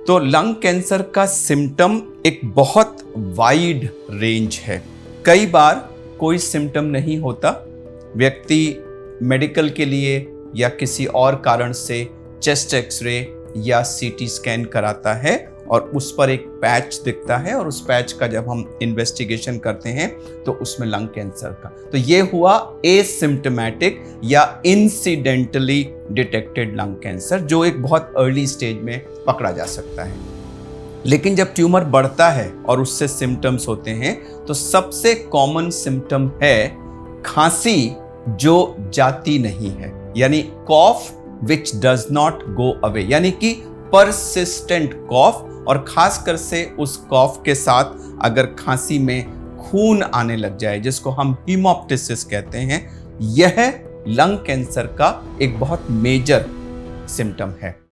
तो lung cancer का symptom एक बहुत वाइड रेंज है। कई बार कोई सिम्टम नहीं होता, व्यक्ति मेडिकल के लिए या किसी और कारण से चेस्ट एक्सरे या सीटी स्कैन कराता है और उस पर एक पैच दिखता है और उस पैच का जब हम इन्वेस्टिगेशन करते हैं तो उसमें लंग कैंसर का, तो ये हुआ एसिम्प्टोमेटिक या इंसिडेंटली डिटेक्टेड लंग कैंसर, जो एक बहुत अर्ली स्टेज में पकड़ा जा सकता है। लेकिन जब ट्यूमर बढ़ता है और उससे सिम्टम्स होते हैं तो सबसे कॉमन सिम्टम है खांसी जो जाती नहीं है, यानी cough which does not go away, यानी कि परसिस्टेंट कॉफ, और खासकर से उस कॉफ के साथ अगर खांसी में खून आने लग जाए, जिसको हम हीमोप्टिसिस कहते हैं, यह लंग कैंसर का एक बहुत मेजर सिम्टम है।